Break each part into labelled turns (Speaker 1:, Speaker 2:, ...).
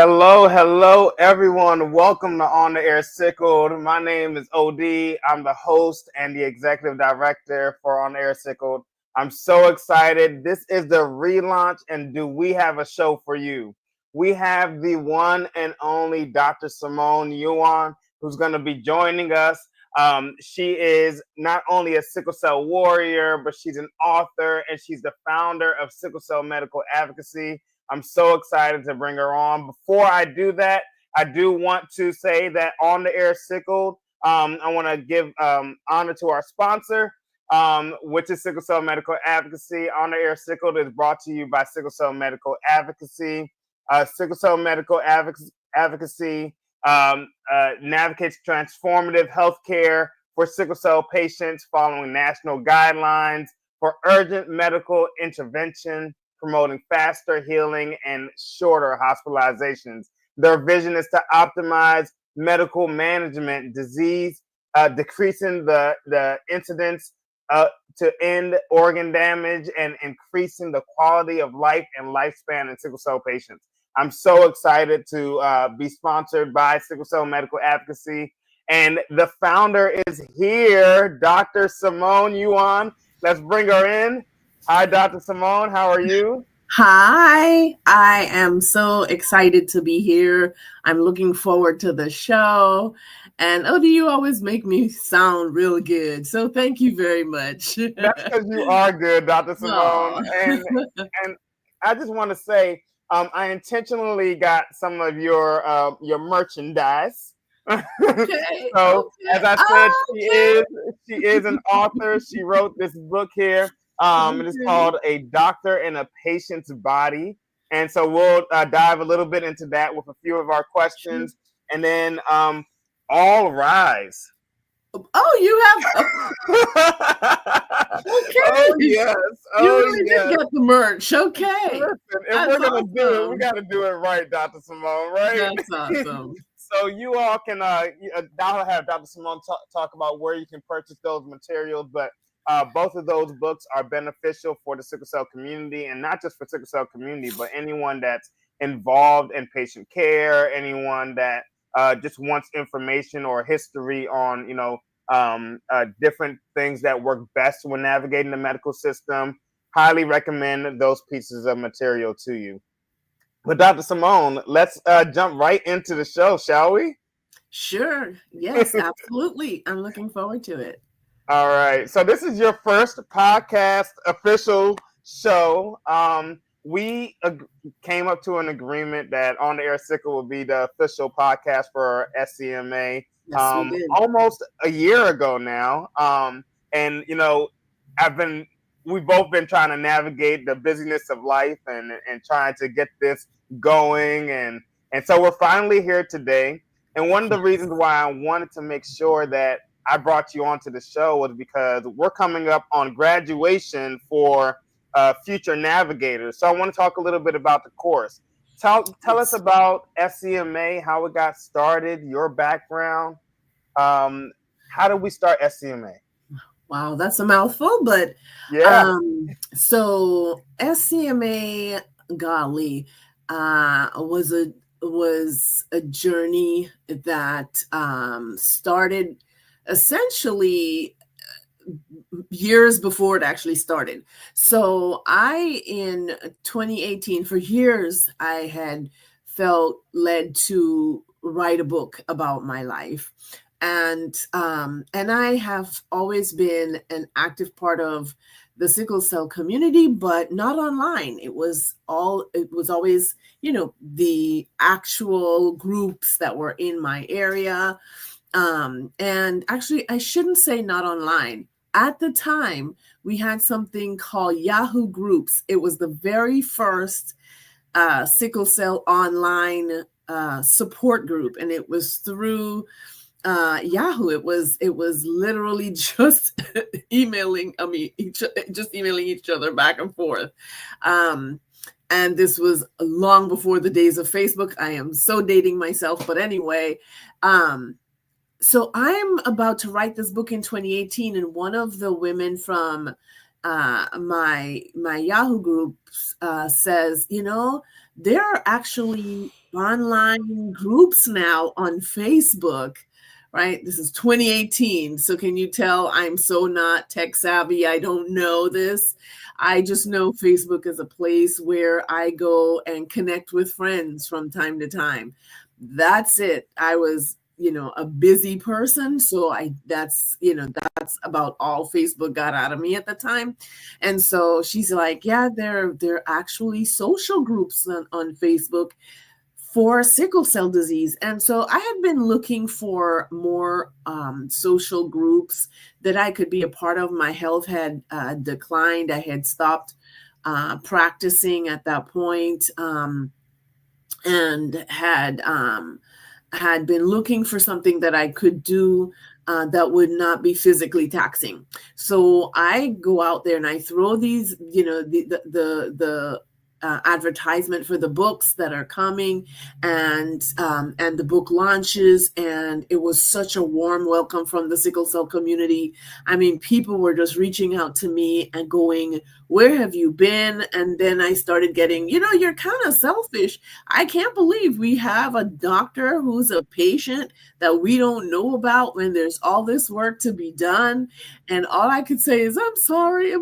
Speaker 1: Hello, everyone. Welcome to On the Air Sickled. My name is OD. I'm the host and the executive director for On the Air Sickled. I'm so excited. This is the relaunch, and do we have a show for you? We have the one and only Dr. Simone Uwan, who's going to be joining us. She is not only a Sickle Cell Warrior, but she's an author, and she's the founder of Sickle Cell Medical Advocacy. I'm so excited to bring her on. Before I do that, I do want to say that On the Air Sickled, I want to give honor to our sponsor, which is Sickle Cell Medical Advocacy. On the Air Sickled is brought to you by Sickle Cell Medical Advocacy. Sickle Cell Medical Advocacy navigates transformative healthcare for sickle cell patients following national guidelines for urgent medical intervention, promoting faster healing and shorter hospitalizations. Their vision is to optimize medical management, disease, decreasing the incidence to end organ damage and increasing the quality of life and lifespan in sickle cell patients. I'm so excited to be sponsored by Sickle Cell Medical Advocacy. And the founder is here, Dr. Simone Uwan. Let's bring her in. Hi, Dr. Simone. How are you?
Speaker 2: Hi, I am so excited to be here. I'm looking forward to the show. And you always make me sound real good. So thank you very much.
Speaker 1: That's because you are good, Dr. Simone. And I just want to say, I intentionally got some of your merchandise. So as I said, she is an author. She wrote this book here. It is called A Doctor in a Patient's Body. And so we'll dive a little bit into that with a few of our questions. And then all rise.
Speaker 2: Oh, you have. Okay.
Speaker 1: Oh, yes.
Speaker 2: You really did get the merch. Okay.
Speaker 1: Listen, if we're going to do it, we got to do it right, Dr. Simone, right?
Speaker 2: That's awesome.
Speaker 1: So you all can, I'll have Dr. Simone talk about where you can purchase those materials, but both of those books are beneficial for the sickle cell community, and not just for sickle cell community, but anyone that's involved in patient care, anyone that just wants information or history on, different things that work best when navigating the medical system. Highly recommend those pieces of material to you. But Dr. Simone, let's jump right into the show, shall we?
Speaker 2: Sure. Yes, absolutely. I'm looking forward to it.
Speaker 1: All right. So this is your first podcast official show. We came up to an agreement that On the Air Sickle will be the official podcast for SCMA almost a year ago now. And, we've both been trying to navigate the busyness of life and trying to get this going. And so we're finally here today. And one of the reasons why I wanted to make sure that I brought you onto the show was because we're coming up on graduation for future navigators. So I want to talk a little bit about the course. Tell us about SCMA, how it got started, your background. How did we start SCMA?
Speaker 2: Wow, that's a mouthful, but yeah. So SCMA, golly, was a journey that started essentially years before it actually started. So in 2018, for years, I had felt led to write a book about my life. And I have always been an active part of the sickle cell community, but not online. It was always, the actual groups that were in my area. And actually, I shouldn't say not online. At the time, we had something called Yahoo Groups. It was the very first sickle cell online support group, and it was through Yahoo. It was literally just emailing each other back and forth. And this was long before the days of Facebook. I am so dating myself, but anyway. So I'm about to write this book in 2018, and one of the women from my Yahoo group says, there are actually online groups now on Facebook, right? This is 2018. So can you tell I'm so not tech savvy? I don't know this. I just know Facebook is a place where I go and connect with friends from time to time. That's it. I was, a busy person. So that's about all Facebook got out of me at the time. And so she's like, yeah, there are actually social groups on Facebook for sickle cell disease. And so I had been looking for more social groups that I could be a part of. My health had declined. I had stopped practicing at that point, and had been looking for something that I could do that would not be physically taxing. So I go out there and I throw these, the advertisement for the books that are coming, and the book launches, and it was such a warm welcome from the sickle cell community. I mean, people were just reaching out to me and going, where have you been? And then I started getting, you're kind of selfish. I can't believe we have a doctor who's a patient that we don't know about when there's all this work to be done. And all I could say is, I'm sorry.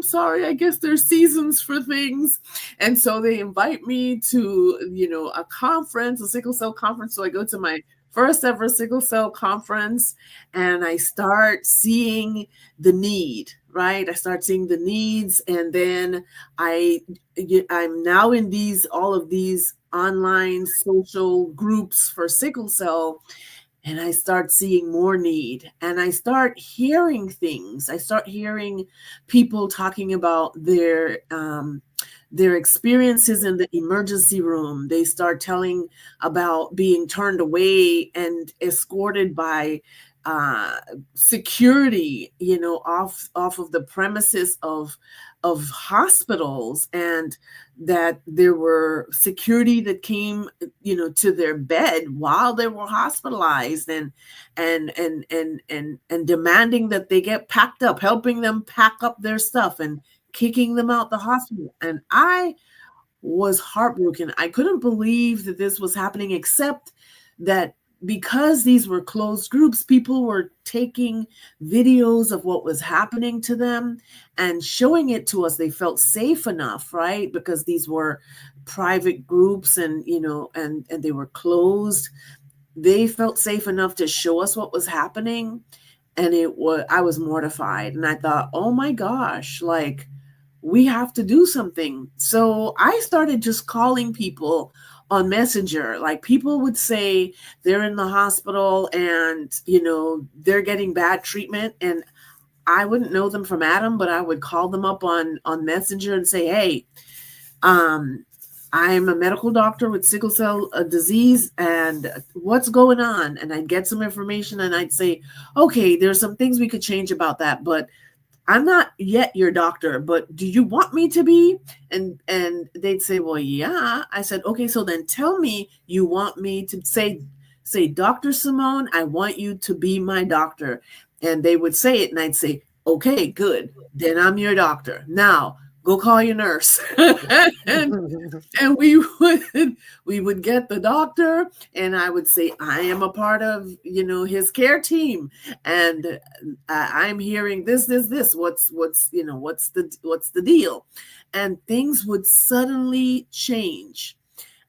Speaker 2: I guess there's seasons for things. And so they invite me to, a conference, a sickle cell conference. So I go to my first ever sickle cell conference, and I start seeing the need, right? I start seeing the needs, and then I'm now in all of these online social groups for sickle cell, and I start seeing more need, and I start hearing things. I start hearing people talking about their experiences in the emergency room. They start telling about being turned away and escorted by security, off of the premises of hospitals, and that there were security that came, to their bed while they were hospitalized, and demanding that they get packed up, helping them pack up their stuff and kicking them out the hospital. And I was heartbroken. I couldn't believe that this was happening, except that because these were closed groups, people were taking videos of what was happening to them and showing it to us. They felt safe enough, right? Because these were private groups, and and they were closed. They felt safe enough to show us what was happening. And I was mortified, and I thought, oh my gosh, like, we have to do something. So I started just calling people on Messenger. Like, people would say they're in the hospital and, they're getting bad treatment, and I wouldn't know them from Adam, but I would call them up on Messenger and say, hey, I'm a medical doctor with sickle cell disease, and what's going on? And I'd get some information, and I'd say, okay, there's some things we could change about that, but I'm not yet your doctor, but do you want me to be? And they'd say, well, yeah. I said, okay, so then tell me you want me to say, Dr. Simone, I want you to be my doctor. And they would say it, and I'd say, okay, good. Then I'm your doctor. Now go call your nurse. and we would get the doctor, and I would say, I am a part of, his care team, and I'm hearing this, what's the deal? And things would suddenly change.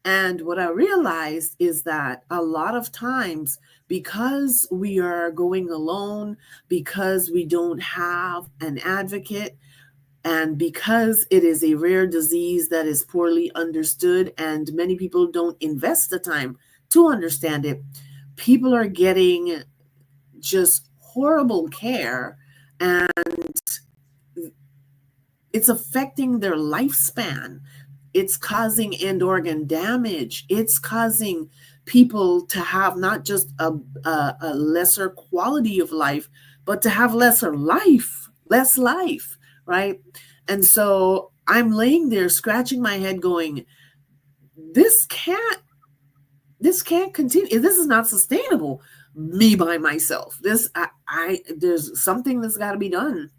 Speaker 2: And what I realized is that a lot of times, because we are going alone, because we don't have an advocate, and because it is a rare disease that is poorly understood, and many people don't invest the time to understand it, people are getting just horrible care, and it's affecting their lifespan. It's causing end organ damage. It's causing people to have not just a lesser quality of life, but to have less life, right? And so I'm laying there scratching my head going, this can't continue. This is not sustainable, me by myself. There's something that's got to be done.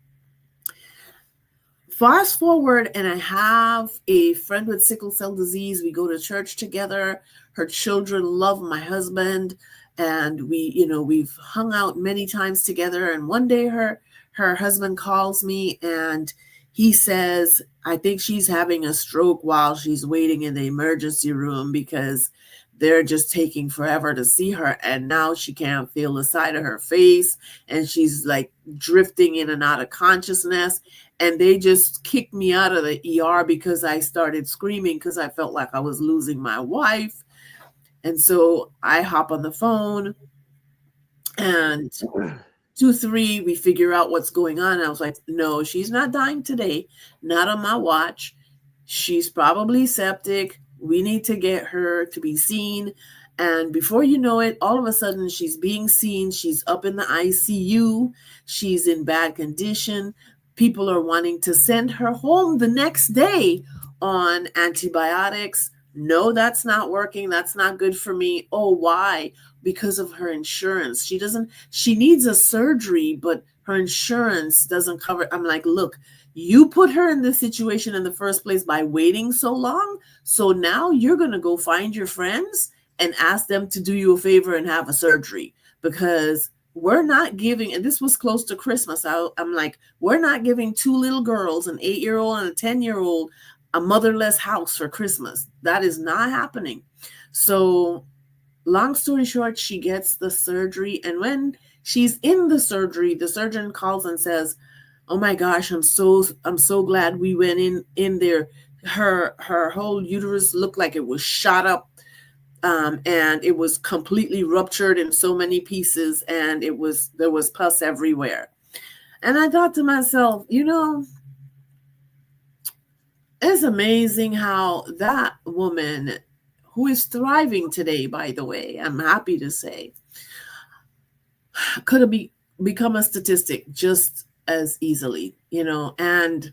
Speaker 2: Fast forward, and I have a friend with sickle cell disease. We go to church together. Her children love my husband, and we've hung out many times together. And one day her husband calls me and he says, I think she's having a stroke while she's waiting in the emergency room because they're just taking forever to see her. And now she can't feel the side of her face, and she's like drifting in and out of consciousness. And they just kicked me out of the ER because I started screaming because I felt like I was losing my wife. And so I hop on the phone, and 2-3, we figure out what's going on. And I was like, no, she's not dying today. Not on my watch. She's probably septic. We need to get her to be seen. And before you know it, all of a sudden she's being seen. She's up in the ICU. She's in bad condition. People are wanting to send her home the next day on antibiotics. No, that's not working. That's not good for me. Oh, why? Because of her insurance. She needs a surgery, but her insurance doesn't cover. I'm like, look, you put her in this situation in the first place by waiting so long. So now you're going to go find your friends and ask them to do you a favor and have a surgery, because we're not giving, and this was close to Christmas. I'm like, we're not giving 2 little girls, an 8-year-old and a 10-year-old, a motherless house for Christmas. That is not happening. So long story short, she gets the surgery. And when she's in the surgery, the surgeon calls and says, oh my gosh, I'm so glad we went in there. Her whole uterus looked like it was shot up. And it was completely ruptured in so many pieces, and there was pus everywhere. And I thought to myself, it's amazing how that woman, who is thriving today, by the way, I'm happy to say, could have become a statistic just as easily, and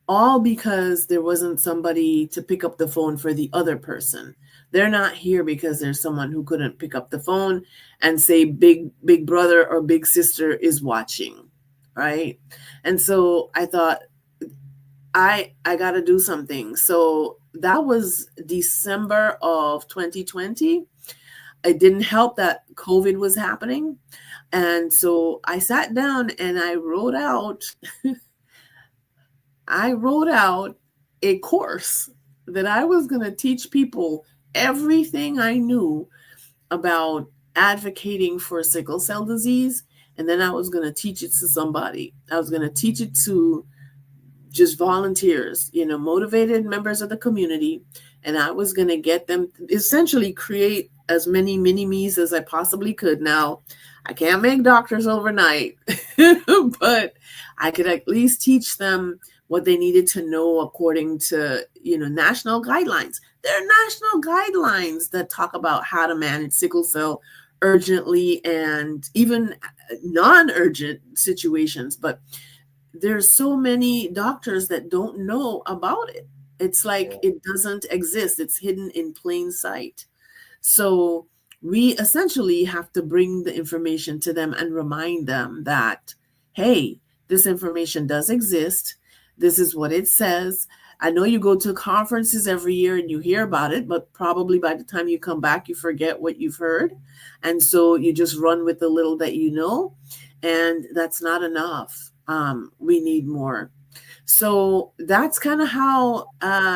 Speaker 2: all because there wasn't somebody to pick up the phone for the other person. They're not here because there's someone who couldn't pick up the phone and say big brother or big sister is watching, right? And so I thought, I got to do something. So that was December of 2020. It didn't help that COVID was happening. And so I sat down and I wrote out a course that I was going to teach people everything I knew about advocating for sickle cell disease. And then I was going to teach it to somebody. I was going to teach it to just volunteers, motivated members of the community. And I was going to get them, essentially create as many mini-me's as I possibly could. Now, I can't make doctors overnight, but I could at least teach them what they needed to know according to, national guidelines. There are national guidelines that talk about how to manage sickle cell urgently and even non-urgent situations. But there's so many doctors that don't know about it. It's like it doesn't exist. It's hidden in plain sight. So we essentially have to bring the information to them and remind them that, hey, this information does exist. This is what it says. I know you go to conferences every year and you hear about it, but probably by the time you come back, you forget what you've heard. And so you just run with the little that you know, and that's not enough. We need more. So that's kind of how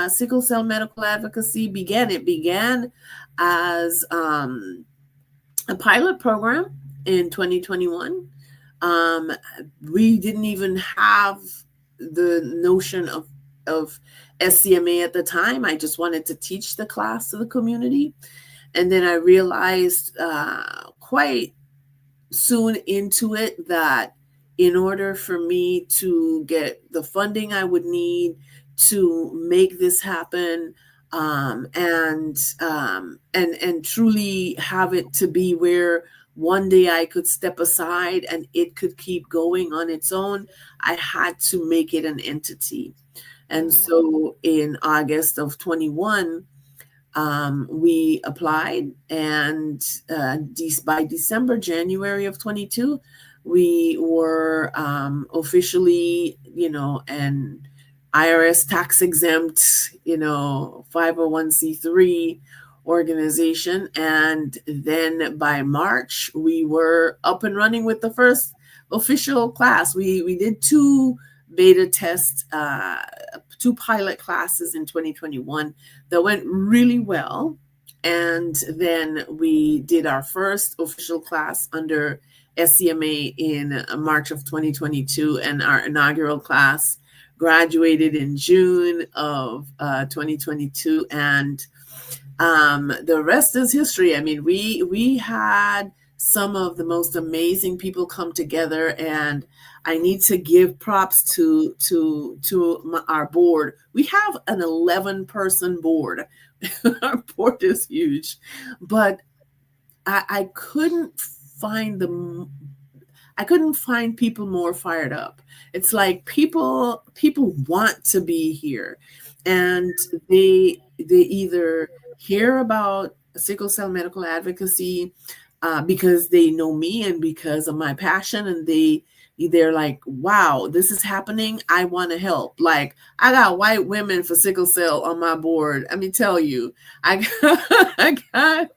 Speaker 2: Sickle Cell Medical Advocacy began. It began as a pilot program in 2021. We didn't even have the notion of SCMA at the time. I just wanted to teach the class to the community. And then I realized quite soon into it that in order for me to get the funding I would need to make this happen, and truly have it to be where one day I could step aside and it could keep going on its own, I had to make it an entity. And so in August of 21, we applied, and by January of 22, we were officially, and IRS tax exempt, 501c3 organization. And then by March, we were up and running with the first official class. We did 2 beta tests, 2 pilot classes in 2021 that went really well. And then we did our first official class under SCMA in March of 2022, and our inaugural class graduated in June of 2022. And the rest is history. I mean, we had some of the most amazing people come together, and I need to give props to our board. We have an 11-person board. Our board is huge, but I couldn't find people more fired up. It's like people want to be here, and they either hear about sickle cell medical advocacy because they know me and because of my passion, and they're like, wow, this is happening. I want to help. Like, I got white women for sickle cell on my board. Let me tell you, I got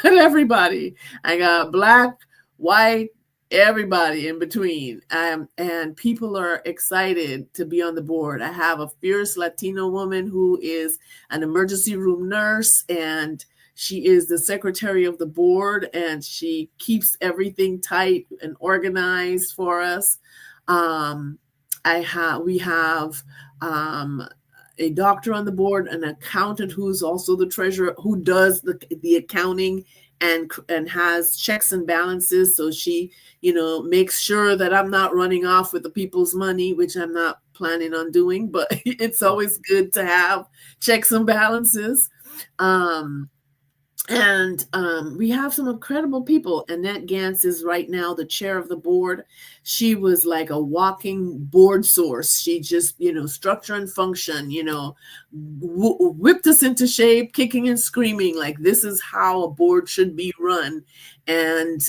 Speaker 2: everybody. I got Black, white, everybody in between. And people are excited to be on the board. I have a fierce Latino woman who is an emergency room nurse, and she is the secretary of the board, and she keeps everything tight and organized for us. We have a doctor on the board, an accountant who's also the treasurer, who does the accounting and has checks and balances. So she, makes sure that I'm not running off with the people's money, which I'm not planning on doing, but it's always good to have checks and balances. And we have some incredible people. Annette Gantz is right now the chair of the board. She was like a walking board source. She just, structure and function, whipped us into shape, kicking and screaming, like this is how a board should be run. And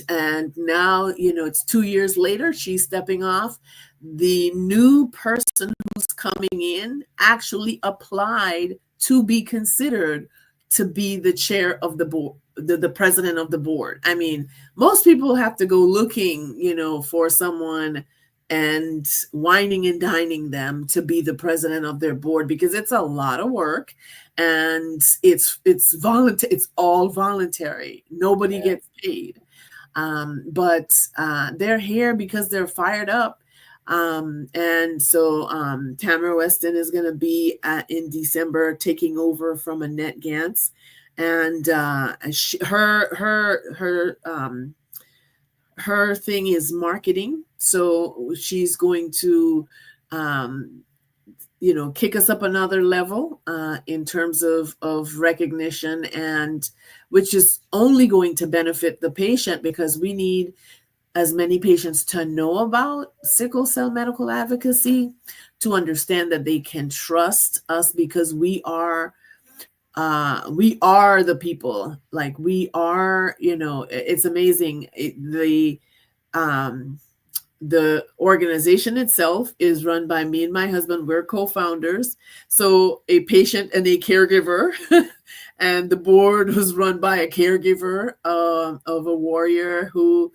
Speaker 2: now, it's 2 years later, she's stepping off. The new person who's coming in actually applied to be considered to be the chair of the board, the president of the board. I mean, most people have to go looking, for someone and whining and dining them to be the president of their board, because it's a lot of work, and it's voluntary. It's all voluntary. Nobody gets paid. But they're here because they're fired up. And so Tamara Weston is going to be in December taking over from Annette Gantz, and her thing is marketing. So she's going to kick us up another level in terms of recognition, and which is only going to benefit the patient, because we need as many patients to know about sickle cell medical advocacy, to understand that they can trust us, because we are the people. Like, we are, it's amazing. The organization itself is run by me and my husband. We're co-founders. So a patient and a caregiver, and the board was run by a caregiver of a warrior who,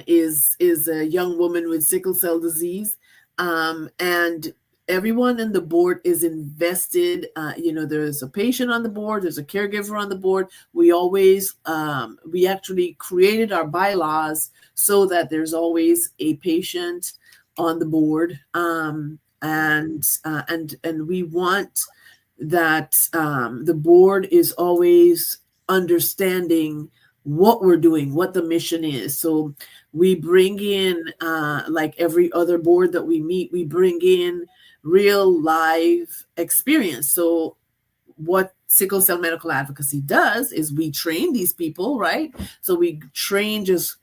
Speaker 2: is a young woman with sickle cell disease. And everyone in the board is invested. There's a patient on the board, there's a caregiver on the board. We always, we actually created our bylaws so that there's always a patient on the board. And we want that the board is always understanding what we're doing, what the mission is. So we bring in, like every other board that we meet, we bring in real live experience. So what Sickle Cell Medical Advocacy does is we train these people, right? So we train just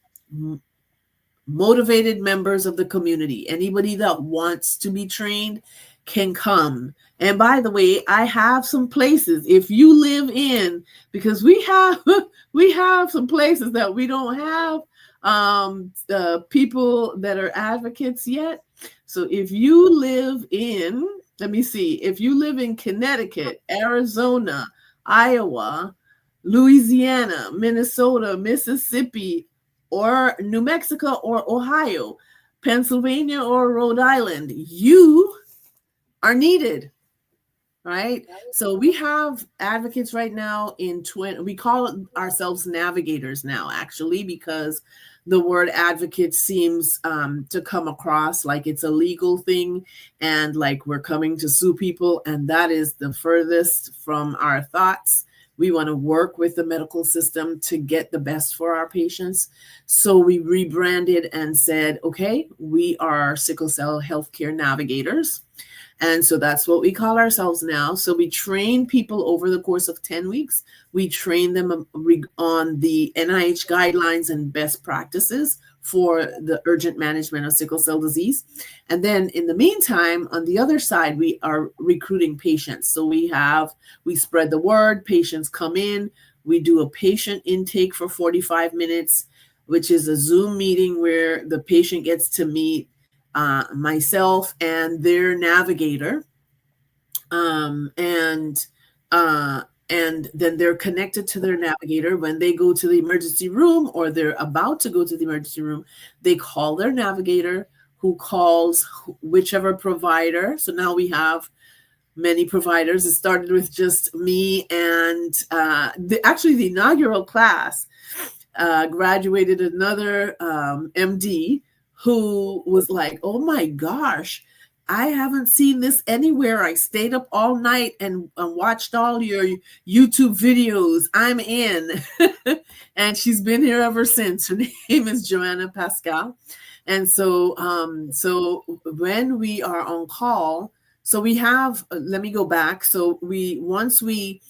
Speaker 2: motivated members of the community. Anybody that wants to be trained can come. And by the way, I have some places, if you live in, because we have some places that we don't have people that are advocates yet. So if you live in, let me see, if you live in Connecticut, Arizona, Iowa, Louisiana, Minnesota, Mississippi, or New Mexico, or Ohio, Pennsylvania, or Rhode Island, you are needed, right? So we have advocates right now in we call ourselves navigators now, actually, because the word advocate seems to come across like it's a legal thing and like we're coming to sue people, and that is the furthest from our thoughts. We want to work with the medical system to get the best for our patients. So we rebranded and said, okay, we are sickle cell healthcare navigators. And so that's what we call ourselves now. So we train people over the course of 10 weeks. We train them on the NIH guidelines and best practices for the urgent management of sickle cell disease. And then in the meantime, on the other side, we are recruiting patients. So we spread the word, patients come in, we do a patient intake for 45 minutes, which is a Zoom meeting where the patient gets to meet myself and their navigator, and then they're connected to their navigator. When they go to the emergency room or they're about to go to the emergency room, they call their navigator, who calls whichever provider. So now we have many providers. It started with just me, and actually the inaugural class graduated another MD who was like, oh my gosh, I haven't seen this anywhere. I stayed up all night and watched all your YouTube videos. I'm in. And she's been here ever since. Her name is Joanna Pascal. And so when we are on call, so we have, let me go back. So once we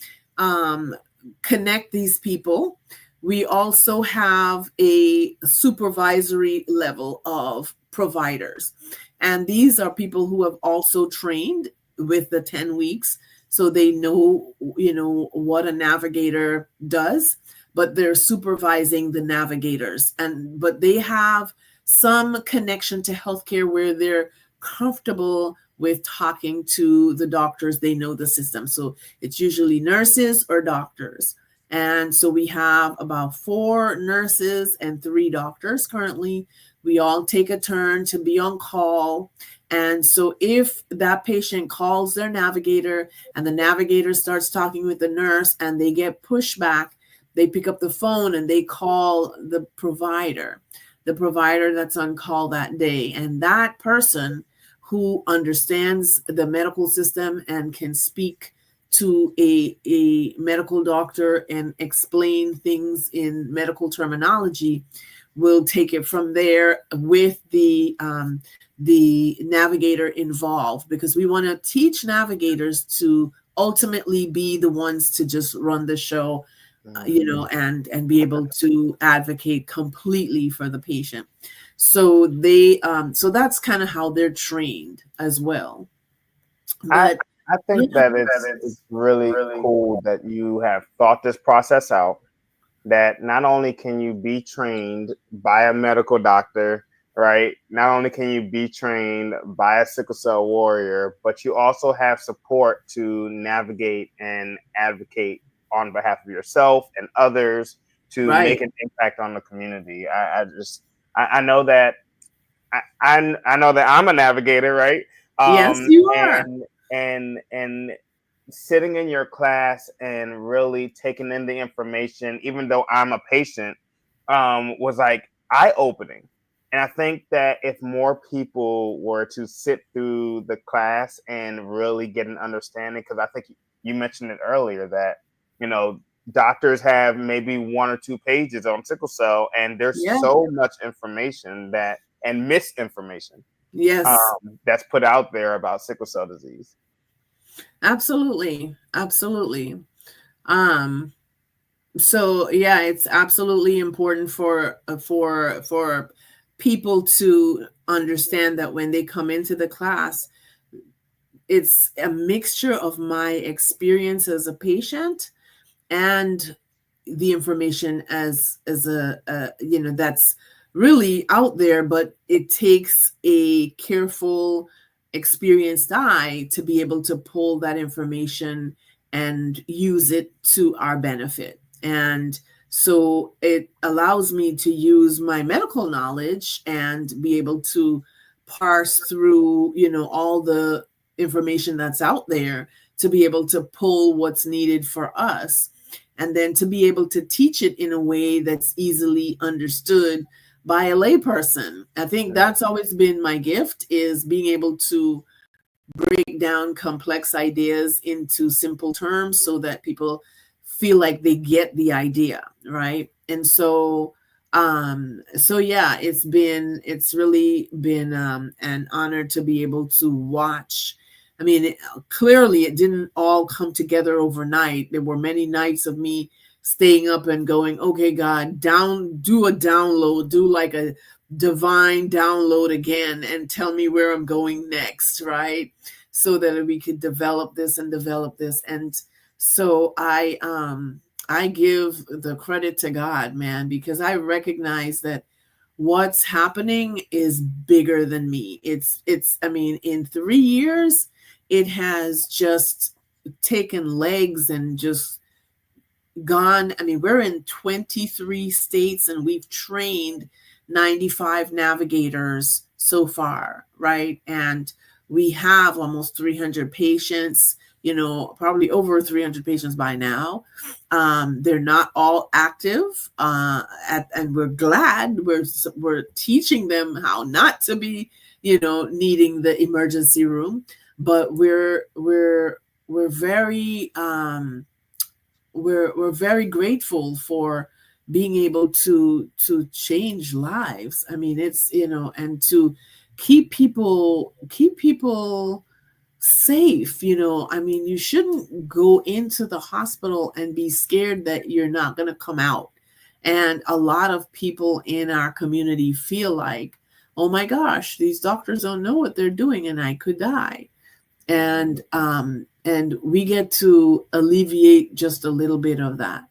Speaker 2: connect these people, we also have a supervisory level of providers. And these are people who have also trained with the 10 weeks. So they know, what a navigator does, but they're supervising the navigators. But they have some connection to healthcare where they're comfortable with talking to the doctors. They know the system. So it's usually nurses or doctors. And so we have about 4 nurses and 3 doctors currently. We all take a turn to be on call. And so if that patient calls their navigator and the navigator starts talking with the nurse and they get pushback, they pick up the phone and they call the provider that's on call that day. And that person who understands the medical system and can speak to a medical doctor and explain things in medical terminology will take it from there with the navigator involved, because we want to teach navigators to ultimately be the ones to just run the show, and be able to advocate completely for the patient. So so that's kind of how they're trained as well. But
Speaker 1: I think that it's really cool that you have thought this process out, that not only can you be trained by a medical doctor, right? Not only can you be trained by a sickle cell warrior, but you also have support to navigate and advocate on behalf of yourself and others to make an impact on the community. I know that I know that I'm a navigator, right?
Speaker 2: Yes, you are.
Speaker 1: And sitting in your class and really taking in the information, even though I'm a patient, was like eye-opening. And I think that if more people were to sit through the class and really get an understanding, because I think you mentioned it earlier that, doctors have maybe 1 or 2 pages on sickle cell, and there's so much information and misinformation that's put out there about sickle cell disease.
Speaker 2: Absolutely. So yeah, it's absolutely important for people to understand that when they come into the class, it's a mixture of my experience as a patient and the information as a that's really out there, but it takes a careful, experienced eye to be able to pull that information and use it to our benefit. And so it allows me to use my medical knowledge and be able to parse through, all the information that's out there to be able to pull what's needed for us, and then to be able to teach it in a way that's easily understood by a layperson. I think that's always been my gift, is being able to break down complex ideas into simple terms so that people feel like they get the idea, right? And so yeah, it's really been an honor to be able to watch. I mean, clearly it didn't all come together overnight. There were many nights of me staying up and going, okay, God, do a download, do like a divine download again, and tell me where I'm going next, right? So that we could develop this. And so I give the credit to God, man, because I recognize that what's happening is bigger than me. I mean, in 3 years, it has just taken legs and just gone. I mean, we're in 23 states and we've trained 95 navigators so far, right? And we have almost 300 patients, probably over 300 patients by now. They're not all active, and we're glad we're teaching them how not to be, needing the emergency room. But we're very we're very grateful for being able to change lives. I mean, it's, and to keep people safe. I mean, you shouldn't go into the hospital and be scared that you're not going to come out. And a lot of people in our community feel like, oh my gosh, these doctors don't know what they're doing and I could die. And we get to alleviate just a little bit of that.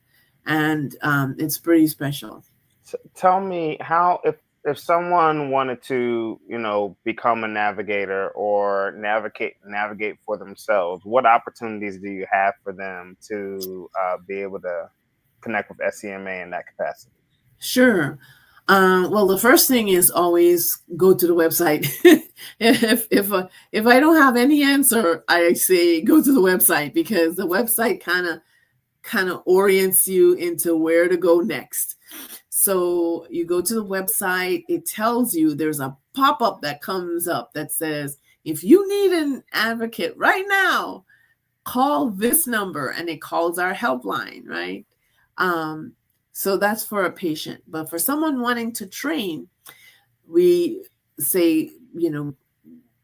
Speaker 2: And it's pretty special.
Speaker 1: So tell me how, if someone wanted to, become a navigator or navigate for themselves, what opportunities do you have for them to be able to connect with SCMA in that capacity?
Speaker 2: Sure. Well, the first thing is always go to the website. If I don't have any answer, I say go to the website, because the website kind of orients you into where to go next. So you go to the website, it tells you, there's a pop-up that comes up that says, if you need an advocate right now, call this number, and it calls our helpline, right? So that's for a patient. But for someone wanting to train, we say,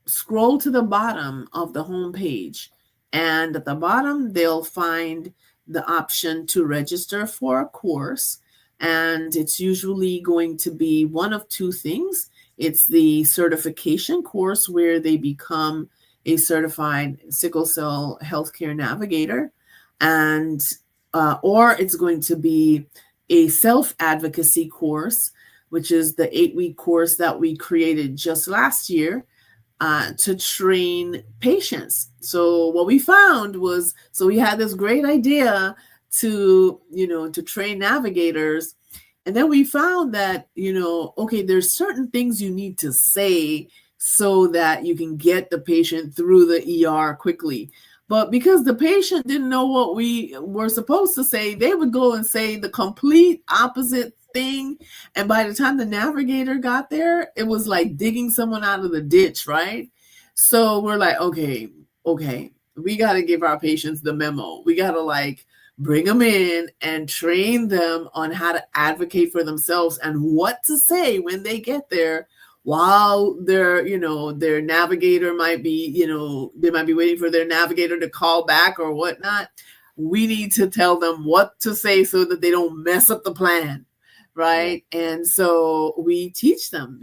Speaker 2: scroll to the bottom of the homepage, and at the bottom, they'll find the option to register for a course. And it's usually going to be one of two things. It's the certification course, where they become a certified sickle cell healthcare navigator, and or it's going to be a self-advocacy course, which is the 8-week course that we created just last year to train patients. So what we found was, so we had this great idea to train navigators. And then we found that, okay, there's certain things you need to say so that you can get the patient through the ER quickly. But because the patient didn't know what we were supposed to say, they would go and say the complete opposite thing. And by the time the navigator got there, it was like digging someone out of the ditch, right? So we're like, okay, we got to give our patients the memo. We got to bring them in and train them on how to advocate for themselves and what to say when they get there, while their navigator might be, they might be waiting for their navigator to call back or whatnot. We need to tell them what to say so that they don't mess up the plan, right? Yeah. And so we teach them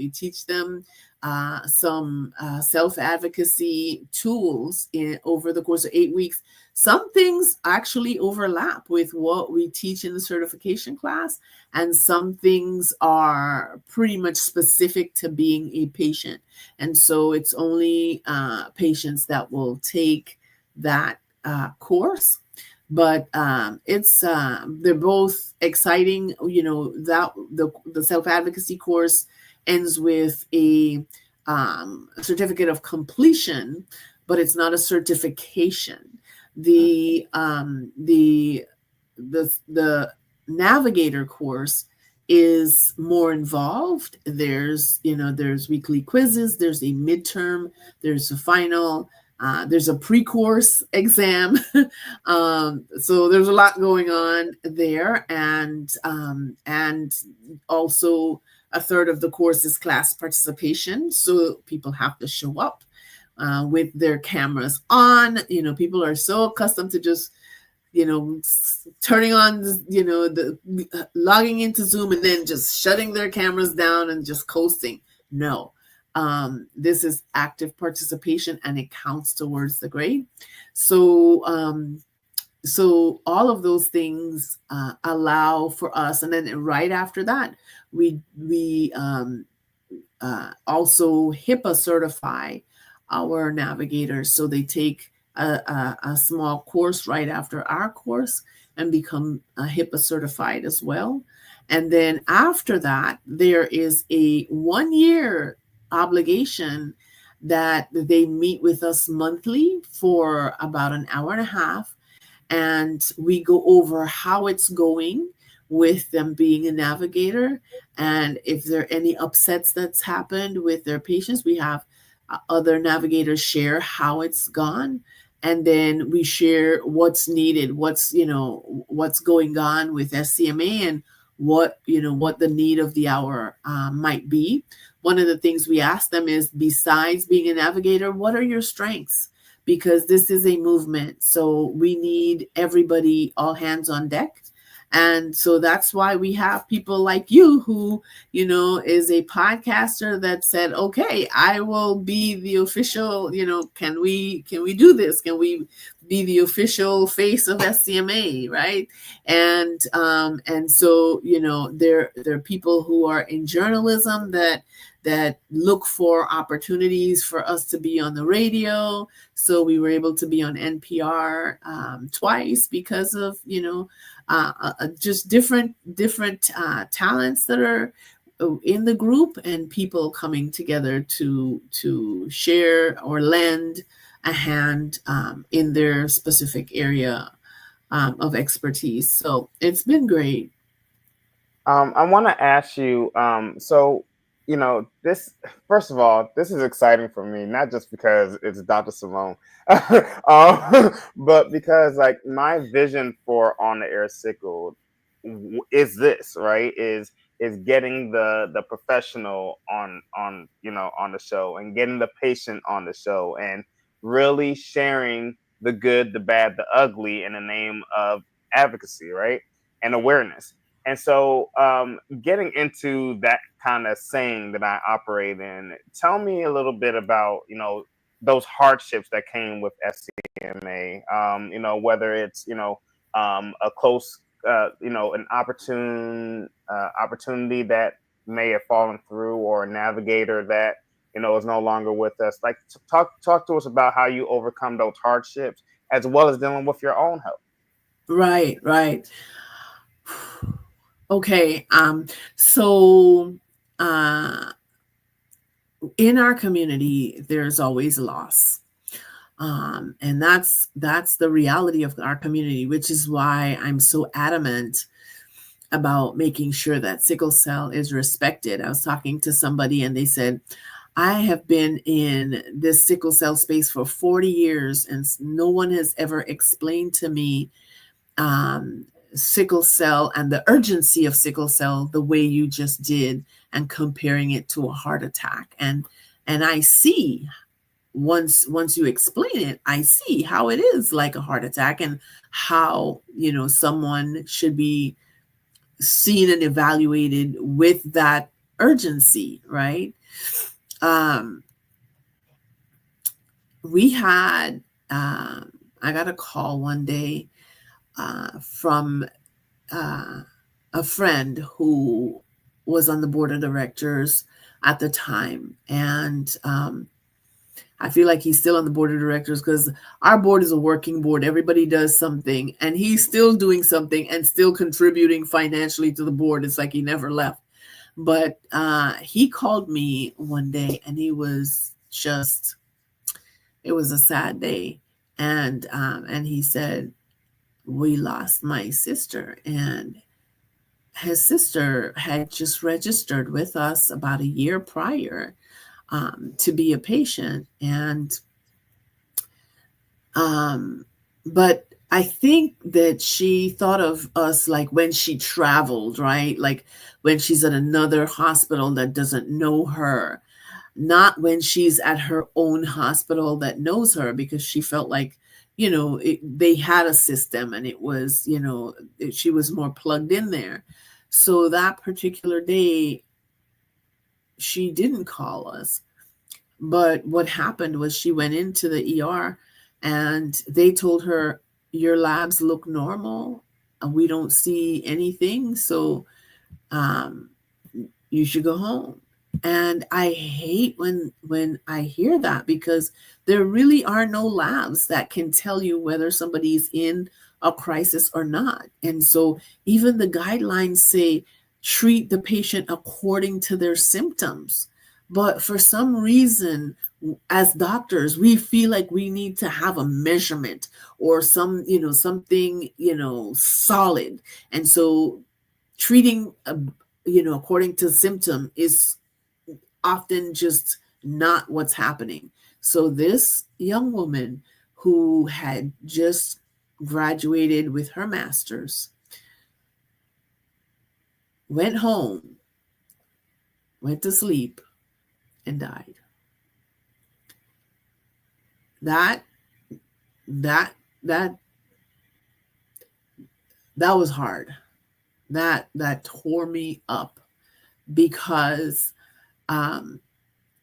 Speaker 2: some self-advocacy tools over the course of 8 weeks, Some things actually overlap with what we teach in the certification class, and some things are pretty much specific to being a patient. And so it's only patients that will take that course. But it's they're both exciting. You know, that the self-advocacy course ends with a certificate of completion, but it's not a certification. The navigator course is more involved. There's weekly quizzes, there's a midterm, there's a final, there's a pre-course exam. So there's a lot going on there, and also a third of the course is class participation. So people have to show up with their cameras on. People are so accustomed to just turning on the logging into Zoom and then just shutting their cameras down and just coasting. No. This is active participation, and it counts towards the grade. So all of those things allow for us, and then right after that, we also HIPAA certify our navigators. So they take a small course right after our course and become HIPAA certified as well. And then after that, there is a 1 year obligation that they meet with us monthly for about an hour and a half. And we go over how it's going with them being a navigator. And if there are any upsets that's happened with their patients, we have other navigators share how it's gone. And then we share what's needed, what's going on with SCMA, and what the need of the hour might be. One of the things we ask them is, besides being a navigator, what are your strengths? Because this is a movement. So we need everybody, all hands on deck. And so that's why we have people like you who, is a podcaster that said, okay, I will be the official, can we do this? Can we be the official face of SCMA, right? And so, there are people who are in journalism that look for opportunities for us to be on the radio. So we were able to be on NPR twice because of, just different talents that are in the group, and people coming together to share or lend a hand in their specific area of expertise. So it's been great.
Speaker 1: I want to ask you, so, this, first of all, this is exciting for me, not just because it's Dr. Simone, but because, like, my vision for On the Air Sickle is this, right? Is getting the professional on the show, and getting the patient on the show, and really sharing the good, the bad, the ugly in the name of advocacy, right? And awareness. And so, getting into that kind of saying that I operate in, tell me a little bit about, those hardships that came with SCMA, whether it's, a close, an opportunity that may have fallen through, or a navigator that, is no longer with us. Like, talk to us about how you overcome those hardships, as well as dealing with your own health.
Speaker 2: Right. Okay. So in our community, there's always loss. And that's the reality of our community, which is why I'm so adamant about making sure that sickle cell is respected. I was talking to somebody and they said, I have been in this sickle cell space for 40 years and no one has ever explained to me sickle cell and the urgency of sickle cell the way you just did, and comparing it to a heart attack. And I see, once you explain it, I see how it is like a heart attack, and how, someone should be seen and evaluated with that urgency, right? We had, I got a call one day from a friend who was on the board of directors at the time. And I feel like he's still on the board of directors because our board is a working board. Everybody does something, and he's still doing something and still contributing financially to the board. It's like he never left. But he called me one day, and it was a sad day. And he said, we lost my sister, and his sister had just registered with us about a year prior to be a patient. And but I think that she thought of us like when she traveled, right? Like when she's at another hospital that doesn't know her, not when she's at her own hospital that knows her, because she felt like, they had a system, and it was, she was more plugged in there. So that particular day, she didn't call us. But what happened was she went into the ER, and they told her, your labs look normal, and we don't see anything, so you should go home. And I hate when I hear that, because there really are no labs that can tell you whether somebody's in a crisis or not. And so even the guidelines say treat the patient according to their symptoms. But for some reason, as doctors, we feel like we need to have a measurement or something, solid. And so treating, according to symptom is often just not what's happening. So this young woman who had just graduated with her master's went home, went to sleep, and died. That was hard. That tore me up, because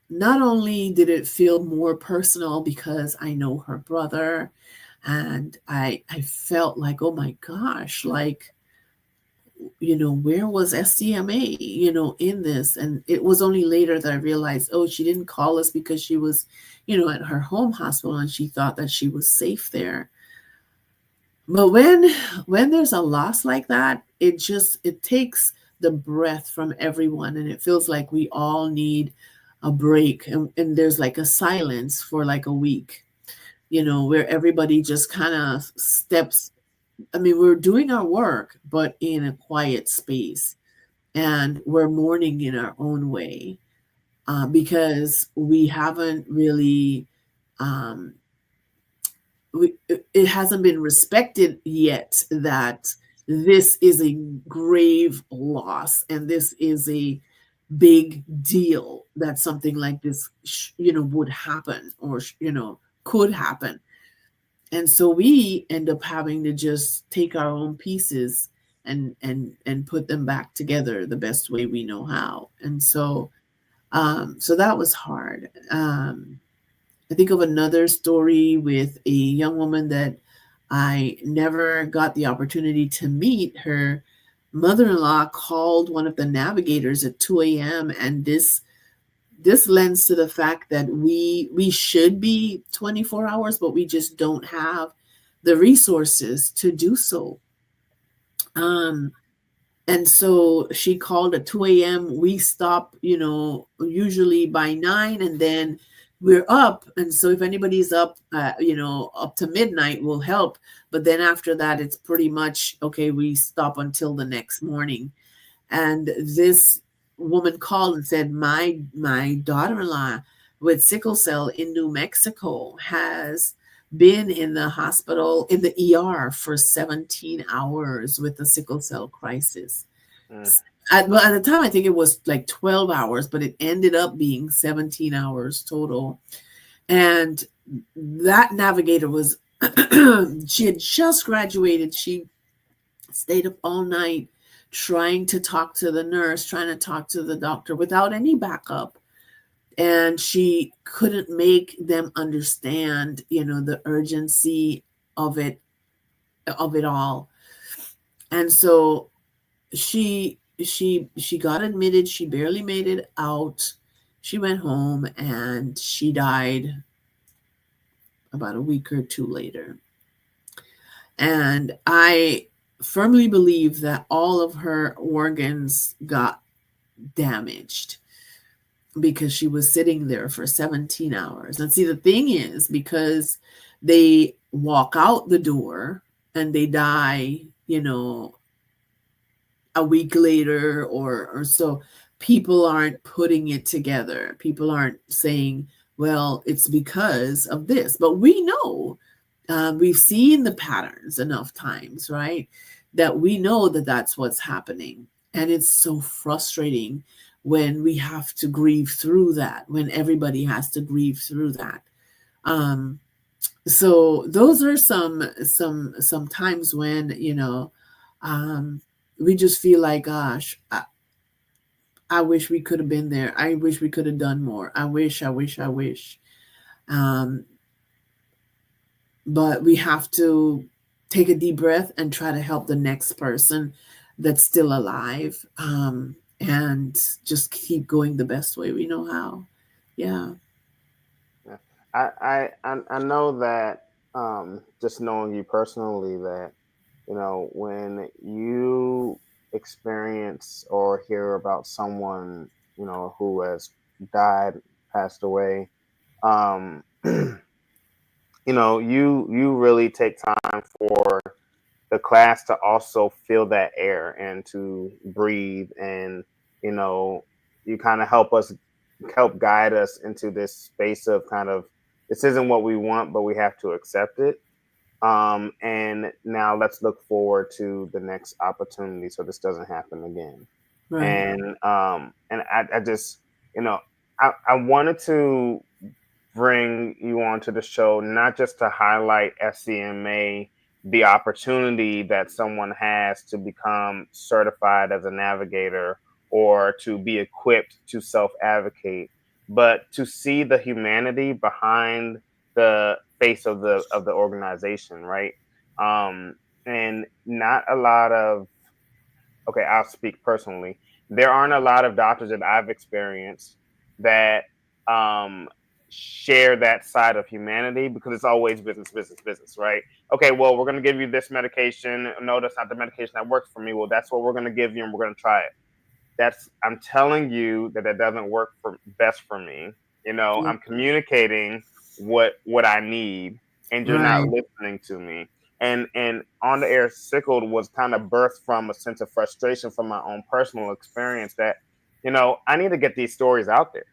Speaker 2: not only did it feel more personal because I know her brother, and I felt like, oh my gosh, like, where was SCMA, in this? And it was only later that I realized, oh, she didn't call us because she was, at her home hospital, and she thought that she was safe there. But when there's a loss like that, it takes the breath from everyone, and it feels like we all need a break, and there's like a silence for like a week, where everybody just kind of steps. I mean, we're doing our work, but in a quiet space, and we're mourning in our own way, because we haven't really, it hasn't been respected yet that this is a grave loss, and this is a big deal that something like this, would happen, or, could happen. And so we end up having to just take our own pieces and put them back together the best way we know how. And so that was hard. I think of another story with a young woman that I never got the opportunity to meet. Her mother-in-law called one of the navigators at 2 a.m. and this lends to the fact that we should be 24 hours, but we just don't have the resources to do so. And so she called at 2 a.m. We stop, usually by 9, and then we're up. And so if anybody's up, up to midnight, we'll help. But then after that, it's pretty much, okay, we stop until the next morning. And this woman called and said, my daughter-in-law with sickle cell in New Mexico has been in the hospital, in the ER for 17 hours with the sickle cell crisis. At the time, I think it was like 12 hours, but it ended up being 17 hours total. And that navigator was, she had just graduated. She stayed up all night trying to talk to the nurse, trying to talk to the doctor without any backup. And she couldn't make them understand, the urgency of it all. And so she got admitted. She barely made it out. She went home and she died about a week or two later. And I firmly believe that all of her organs got damaged because she was sitting there for 17 hours. And see, the thing is, because they walk out the door and they die, a week later or so, people aren't putting it together. People aren't saying, well, it's because of this. But we know, we've seen the patterns enough times, right? That we know that that's what's happening. And it's so frustrating when we have to grieve through that, when everybody has to grieve through that. So those are some times when, we just feel like, gosh, I wish we could have been there. I wish we could have done more. I wish. Um, but we have to take a deep breath and try to help the next person that's still alive, and just keep going the best way we know how. Yeah.
Speaker 1: I know that, just knowing you personally, that when you experience or hear about someone who has died, passed away, um, you really take time for the class to also feel that air and to breathe, and you kind of help guide us into this space of kind of, this isn't what we want, but we have to accept it. And now let's look forward to the next opportunity so this doesn't happen again.
Speaker 2: Right.
Speaker 1: And I just, I wanted to bring you onto the show, not just to highlight SCMA, the opportunity that someone has to become certified as a navigator or to be equipped to self-advocate, but to see the humanity behind the face of the organization, right? And not a lot of, okay, I'll speak personally. There aren't a lot of doctors that I've experienced that um, share that side of humanity, because it's always business, business, business, right? Okay, well, we're going to give you this medication. No, that's not the medication that works for me. Well, that's what we're going to give you, and we're going to try it. I'm telling you that doesn't work for best for me.
Speaker 2: Yeah.
Speaker 1: I'm communicating what I need, and you're not
Speaker 2: Right.
Speaker 1: listening to me. And On the Air Sickled was kind of birthed from a sense of frustration from my own personal experience, that I need to get these stories out there.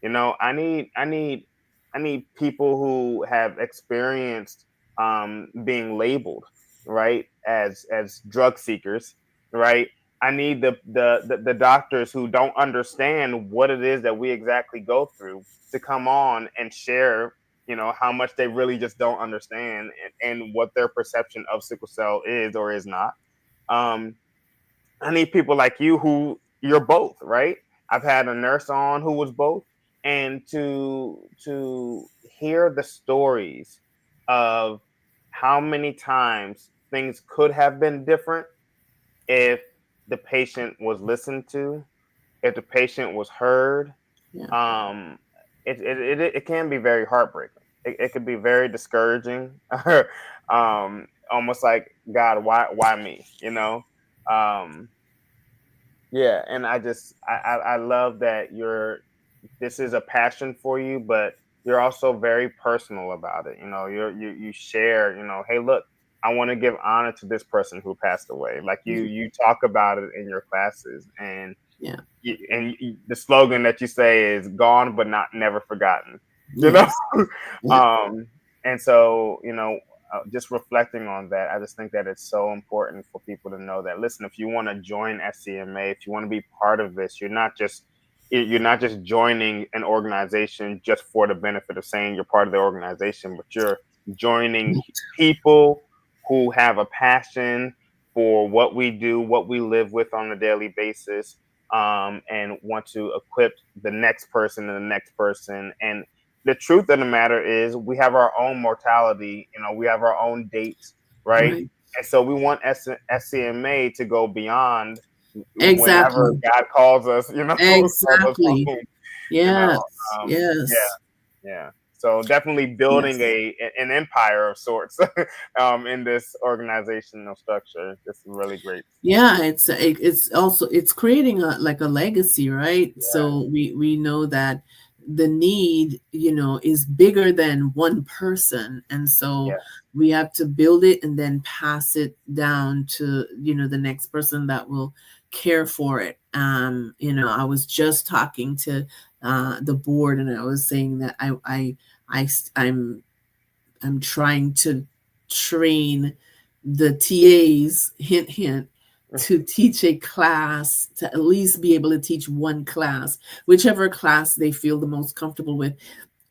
Speaker 1: I need people who have experienced being labeled, right, as drug seekers, right. I need the doctors who don't understand what it is that we exactly go through to come on and share, how much they really just don't understand, and what their perception of sickle cell is or is not. Um, I need people like you who you're both, right? I've had a nurse on who was both, and to hear the stories of how many times things could have been different if the patient was listened to, if the patient was heard.
Speaker 2: Yeah.
Speaker 1: um it can be very heartbreaking. It could be very discouraging. Almost like, God, why me, um yeah. And I love that this is a passion for you, but you're also very personal about it. You share, hey, look, I want to give honor to this person who passed away. Like,
Speaker 2: Yeah.
Speaker 1: you talk about it in your classes, and
Speaker 2: Yeah.
Speaker 1: the slogan that you say is gone but not never forgotten. You know,
Speaker 2: Yes. Yeah.
Speaker 1: and so just reflecting on that, I just think that it's so important for people to know that, listen, if you want to join SCMA, if you want to be part of this, you're not just joining an organization just for the benefit of saying you're part of the organization, but you're joining people who have a passion for what we do, what we live with on a daily basis, and want to equip the next person and the next person. And the truth of the matter is we have our own mortality. We have our own dates, right?
Speaker 2: Right.
Speaker 1: And so we want SCMA to go beyond whenever
Speaker 2: Exactly.
Speaker 1: God calls us, calls us
Speaker 2: Exactly.
Speaker 1: home, you know.
Speaker 2: Yes. Yes.
Speaker 1: Yeah. So definitely building
Speaker 2: Yes.
Speaker 1: an empire of sorts in this organizational structure. This is really great.
Speaker 2: Yeah, it's also it's creating a like a legacy, right?
Speaker 1: Yeah.
Speaker 2: So we know that the need, is bigger than one person, and so
Speaker 1: Yes.
Speaker 2: we have to build it and then pass it down to, the next person that will care for it. I was just talking to the board, and I was saying that I I'm trying to train the TAs, hint, hint, to teach a class, to at least be able to teach one class, whichever class they feel the most comfortable with.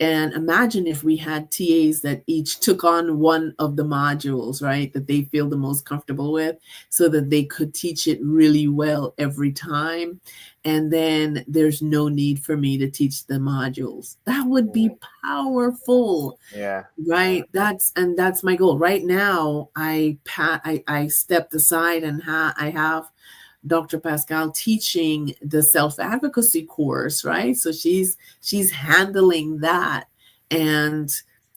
Speaker 2: And imagine if we had TAs that each took on one of the modules, right, that they feel the most comfortable with, so that they could teach it really well every time. And then there's no need for me to teach the modules. That would be powerful.
Speaker 1: Yeah.
Speaker 2: Right. That's my goal. Right now, I stepped aside and I have Dr. Pascal teaching the self-advocacy course, right? So she's handling that. And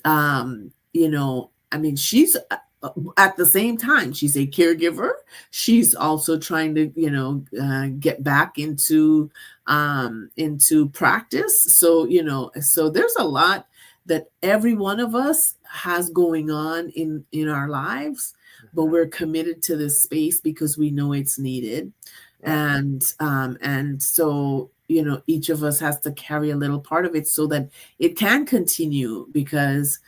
Speaker 2: I mean, she's at the same time, she's a caregiver. She's also trying to, get back into practice. So, so there's a lot that every one of us has going on in our lives, but we're committed to this space because we know it's needed.
Speaker 1: Yeah.
Speaker 2: And so, each of us has to carry a little part of it so that it can continue, because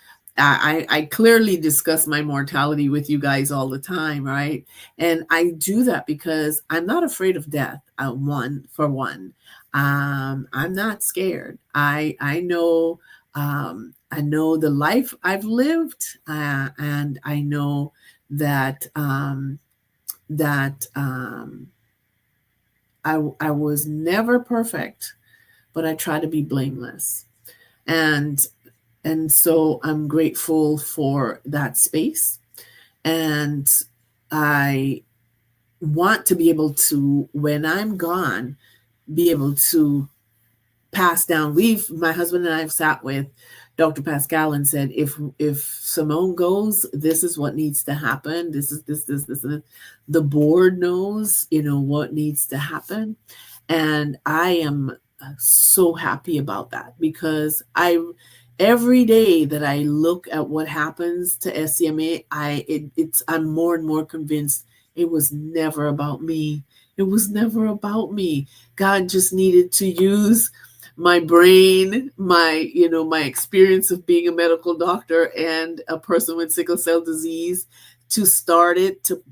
Speaker 2: I clearly discuss my mortality with you guys all the time, right? And I do that because I'm not afraid of death. One for one, I'm not scared. I know the life I've lived, and I know that that I was never perfect, but I try to be blameless. And so I'm grateful for that space. And I want to be able to, when I'm gone, be able to pass down. My husband and I have sat with Dr. Pascal and said, if Simone goes, this is what needs to happen. This is this. The board knows, what needs to happen. And I am so happy about that, because every day that I look at what happens to SCMA, I'm more and more convinced it was never about me. It was never about me. God just needed to use my brain, my experience of being a medical doctor and a person with sickle cell disease, to start it, to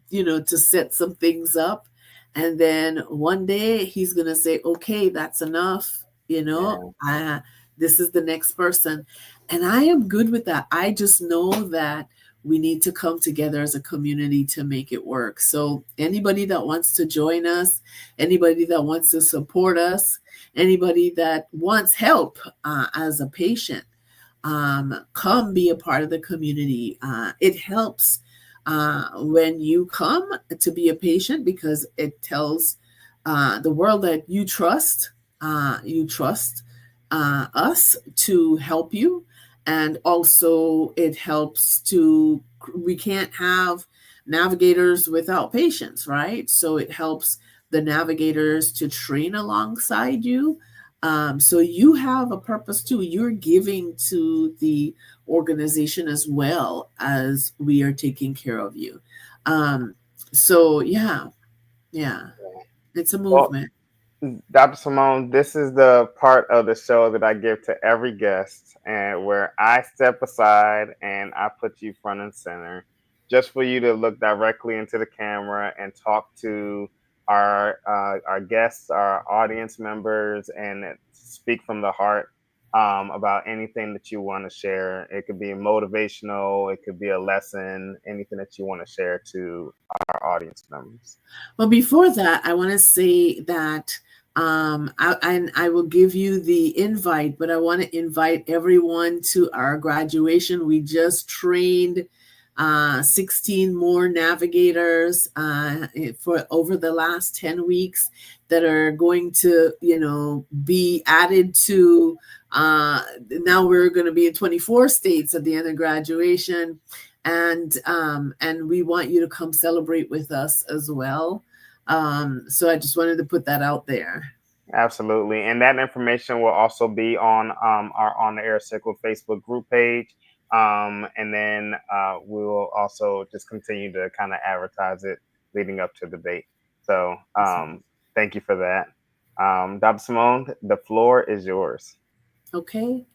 Speaker 2: set some things up. And then one day he's going to say, okay, that's enough. This is the next person. And I am good with that. I just know that we need to come together as a community to make it work. So anybody that wants to join us, anybody that wants to support us, anybody that wants help as a patient, come be a part of the community. It helps when you come to be a patient, because it tells the world that you trust us to help you. And also it helps to, we can't have navigators without patients, right? So it helps the navigators to train alongside you. So you have a purpose too. You're giving to the organization as well as we are taking care of you. So yeah, it's a
Speaker 1: Well,
Speaker 2: movement.
Speaker 1: Dr. Simone, this is the part of the show that I give to every guest, and where I step aside and I put you front and center, just for you to look directly into the camera and talk to our guests, our audience members, and speak from the heart about anything that you want to share. It could be motivational, it could be a lesson, anything that you want to share to our audience members.
Speaker 2: Well, before that, I want to say that I will give you the invite, but I want to invite everyone to our graduation. We just trained 16 more navigators for over the last 10 weeks that are going to, be added to. Now we're going to be in 24 states at the end of graduation, and we want you to come celebrate with us as well. So I just wanted to put that out there.
Speaker 1: Absolutely. And that information will also be on our On the Air Sickle Facebook group page. And then we will also just continue to kind of advertise it leading up to the date. So thank you for that. Dr. Simone, the floor is yours.
Speaker 2: Okay.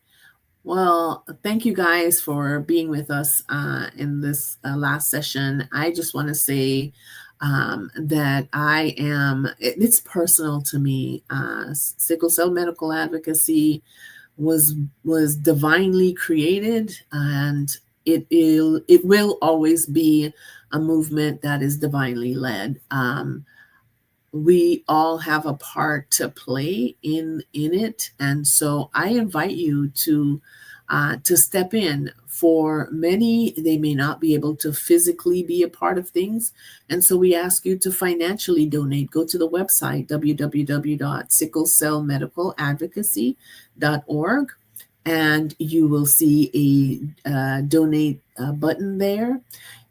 Speaker 2: Well, thank you guys for being with us in this last session. I just want to say that it's personal to me. Sickle Cell Medical Advocacy was divinely created, and it will always be a movement that is divinely led. We all have a part to play in it, and so I invite you to step in. For many, they may not be able to physically be a part of things, and so we ask you to financially donate. Go to the website www.sicklecellmedicaladvocacy.org, and you will see a donate button there.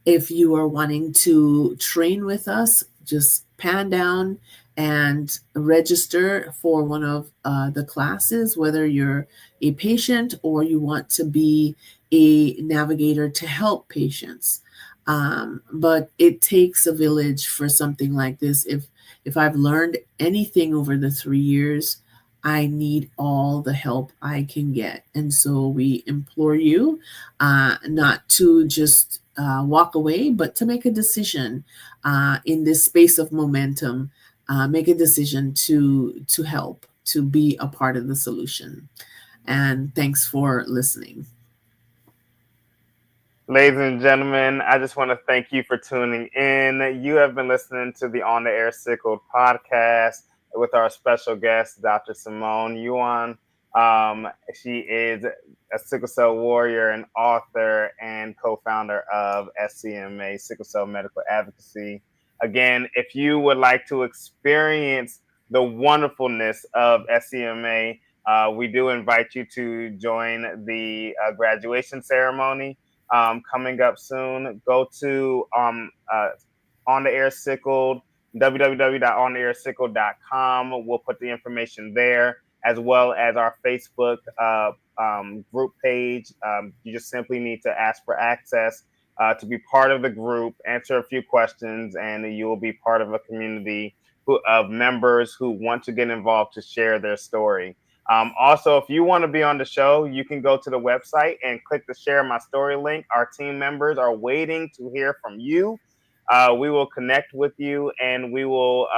Speaker 2: If you are wanting to train with us, just pan down and register for one of the classes, whether you're a patient or you want to be a navigator to help patients. But it takes a village for something like this. If I've learned anything over the 3 years, I need all the help I can get. And so we implore you not to just walk away, but to make a decision in this space of momentum. Make a decision to help, to be a part of the solution. And thanks for listening.
Speaker 1: Ladies and gentlemen, I just want to thank you for tuning in. You have been listening to the On the Air Sickle podcast with our special guest, Dr. Simone Uwan. She is a Sickle Cell Warrior, an author, and co-founder of SCMA, Sickle Cell Medical Advocacy. Again, if you would like to experience the wonderfulness of SCMA, we do invite you to join the graduation ceremony coming up soon. Go to On the Air Sickle, www.ontheairsickle.com. We'll put the information there, as well as our Facebook group page. You just simply need to ask for access to be part of the group, answer a few questions, and you will be part of a community of members who want to get involved to share their story. Also, if you want to be on the show, you can go to the website and click the Share My Story link. Our team members are waiting to hear from you. We will connect with you, and we will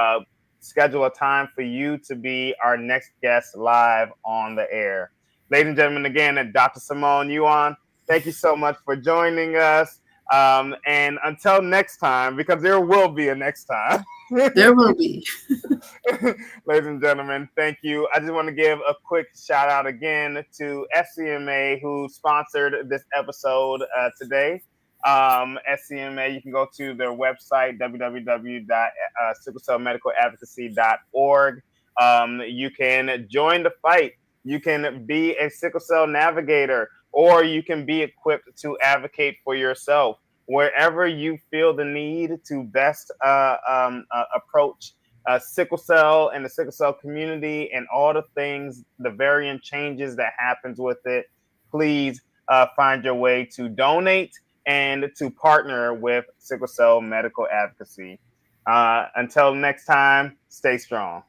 Speaker 1: schedule a time for you to be our next guest live on the air. Ladies and gentlemen, again, Dr. Simone Uwan, thank you so much for joining us. And until next time, because there will be a next time.
Speaker 2: There will be.
Speaker 1: Ladies and gentlemen, thank you. I just want to give a quick shout out again to SCMA, who sponsored this episode today. SCMA, you can go to their website, www.sicklecellmedicaladvocacy.org. You can join the fight. You can be a sickle cell navigator, or you can be equipped to advocate for yourself. Wherever you feel the need to best approach sickle cell and the sickle cell community and all the things, the varying changes that happens with it, please find your way to donate and to partner with Sickle Cell Medical Advocacy. Until next time, stay strong.